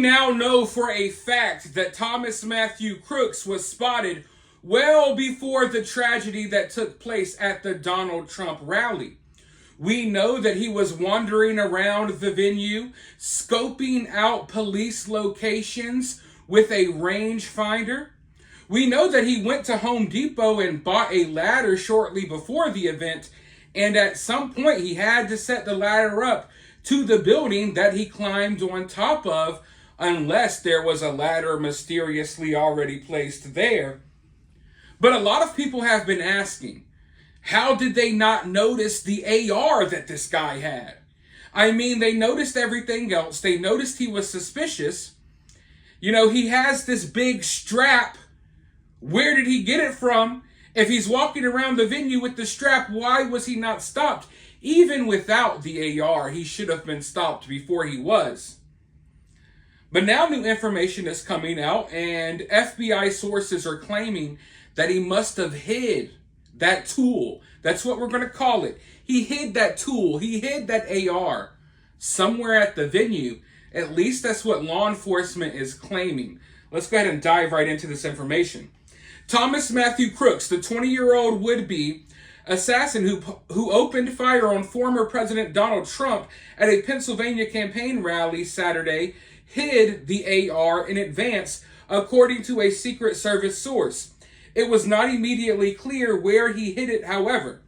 now know for a fact that Thomas Matthew Crooks was spotted well before the tragedy that took place at the Donald Trump rally. We know that he was wandering around the venue, scoping out police locations with a rangefinder. We know that he went to Home Depot and bought a ladder shortly before the event, and at some point he had to set the ladder up to the building that he climbed on top of, unless there was a ladder mysteriously already placed there. But a lot of people have been asking, how did they not notice the AR that this guy had? I mean, they noticed everything else. They noticed he was suspicious. You know, he has this big strap. Where did he get it from? If he's walking around the venue with the strap, why was he not stopped? Even without the AR, he should have been stopped before he was. But now new information is coming out, and FBI sources are claiming that he must have hid that tool. That's what we're going to call it. He hid that tool. He hid that AR somewhere at the venue. At least that's what law enforcement is claiming. Let's go ahead and dive right into this information. Thomas Matthew Crooks, the 20-year-old would-be assassin who opened fire on former President Donald Trump at a Pennsylvania campaign rally Saturday, hid the AR in advance, according to a Secret Service source. It was not immediately clear where he hid it, however.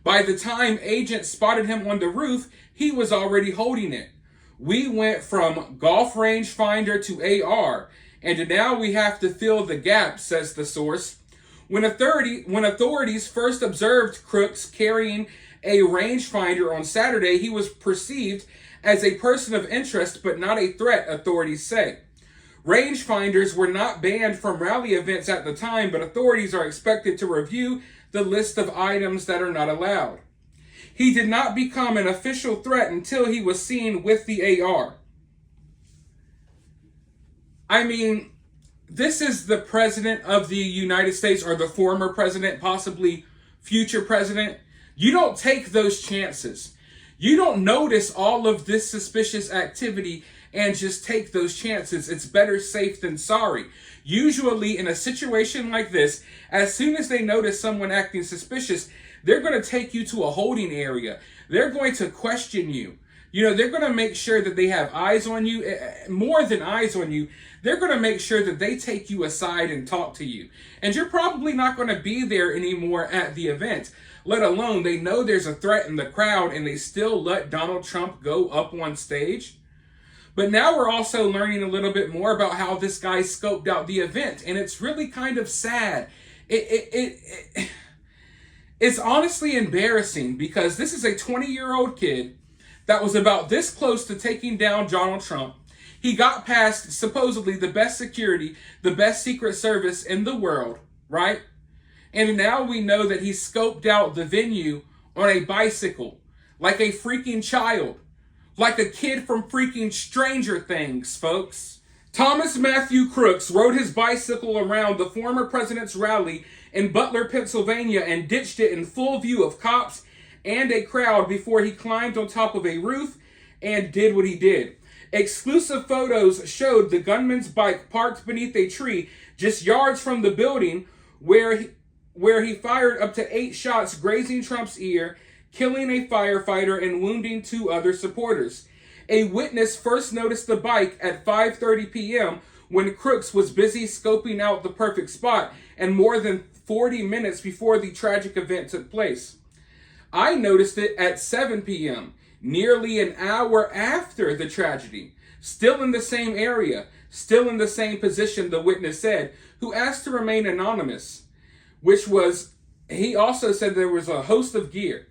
By the time agents spotted him on the roof, he was already holding it. We went from golf rangefinder to AR, and now we have to fill the gap, says the source. When authorities first observed Crooks carrying a rangefinder on Saturday, he was perceived as a person of interest but not a threat, authorities say. Rangefinders were not banned from rally events at the time, but authorities are expected to review the list of items that are not allowed. He did not become an official threat until he was seen with the AR. I mean, this is the president of the United States, or the former president, possibly future president. You don't take those chances. You don't notice all of this suspicious activity and just take those chances. It's better safe than sorry. Usually in a situation like this, as soon as they notice someone acting suspicious, they're going to take you to a holding area. They're going to question you. You know, they're going to make sure that they have eyes on you. More than eyes on you, they're going to make sure that they take you aside and talk to you. And you're probably not going to be there anymore at the event, let alone they know there's a threat in the crowd and they still let Donald Trump go up on stage. But now we're also learning a little bit more about how this guy scoped out the event, and it's really kind of sad. It's honestly embarrassing, because this is a 20-year-old kid that was about this close to taking down Donald Trump. He got past supposedly the best security, the best Secret Service in the world, right? And now we know that he scoped out the venue on a bicycle, like a freaking child. Like a kid from freaking Stranger Things, folks. Thomas Matthew Crooks rode his bicycle around the former president's rally in Butler, Pennsylvania, and ditched it in full view of cops and a crowd before he climbed on top of a roof and did what he did. Exclusive photos showed the gunman's bike parked beneath a tree just yards from the building, where he fired up to 8 shots, grazing Trump's ear, killing a firefighter and wounding 2 other supporters. A witness first noticed the bike at 5:30 p.m. when Crooks was busy scoping out the perfect spot, and more than 40 minutes before the tragic event took place. I noticed it at 7 p.m., nearly an hour after the tragedy. Still in the same area, still in the same position, the witness said, who asked to remain anonymous, he also said there was a host of gear.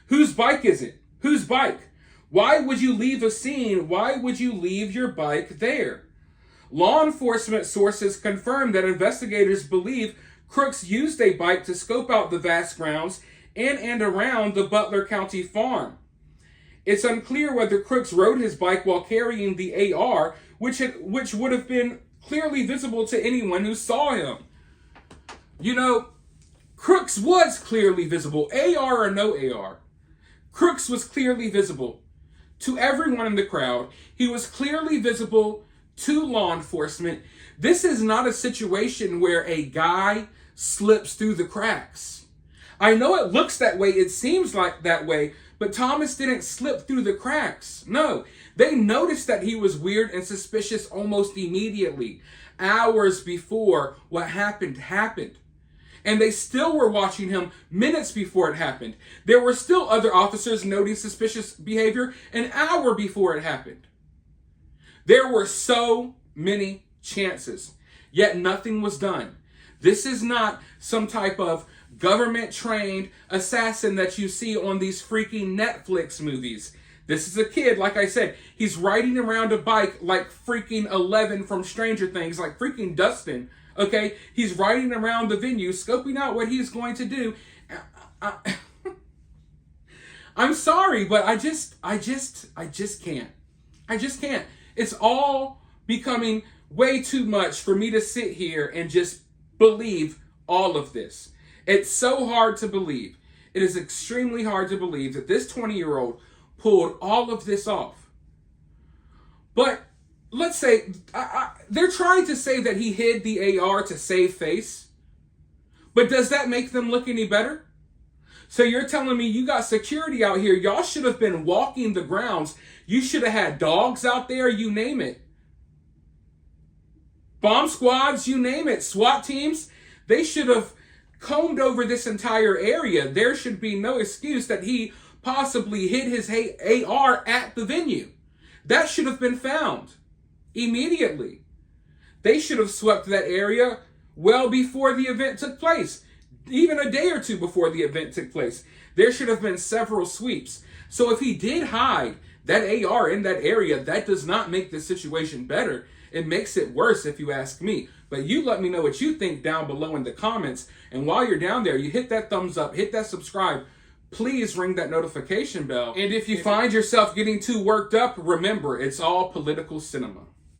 Whose bike is it? Whose bike? Why would you leave a scene? Why would you leave your bike there? Law enforcement sources confirmed that investigators believe Crooks used a bike to scope out the vast grounds in and around the Butler County farm. It's unclear whether Crooks rode his bike while carrying the AR, which would have been clearly visible to anyone who saw him. You know, Crooks was clearly visible, AR or no AR. Crooks was clearly visible to everyone in the crowd. He was clearly visible to law enforcement, this is not a situation where a guy slips through the cracks. I know it looks that way, it seems like that way, but Thomas didn't slip through the cracks. No, they noticed that he was weird and suspicious almost immediately, hours before what happened. And they still were watching him minutes before it happened. There were still other officers noting suspicious behavior an hour before it happened. There were so many chances, yet nothing was done. This is not some type of government-trained assassin that you see on these freaking Netflix movies. This is a kid, like I said, he's riding around a bike like freaking Eleven from Stranger Things, like freaking Dustin, okay? He's riding around the venue, scoping out what he's going to do. I'm sorry, but I just can't. I just can't. It's all becoming way too much for me to sit here and just believe all of this. It's so hard to believe. It is extremely hard to believe that this 20-year-old pulled all of this off. But let's say, they're trying to say that he hid the AR to save face. But does that make them look any better? So you're telling me you got security out here. Y'all should have been walking the grounds. You should have had dogs out there, you name it. Bomb squads, you name it. SWAT teams, they should have combed over this entire area. There should be no excuse that he possibly hid his AR at the venue. That should have been found immediately. They should have swept that area well before the event took place. Even a day or two before the event took place. There should have been several sweeps. So if he did hide that AR in that area, that does not make the situation better. It makes it worse if you ask me. But you let me know what you think down below in the comments. And while you're down there, you hit that thumbs up, hit that subscribe. Please ring that notification bell. And if you find yourself getting too worked up, remember, it's all political cinema.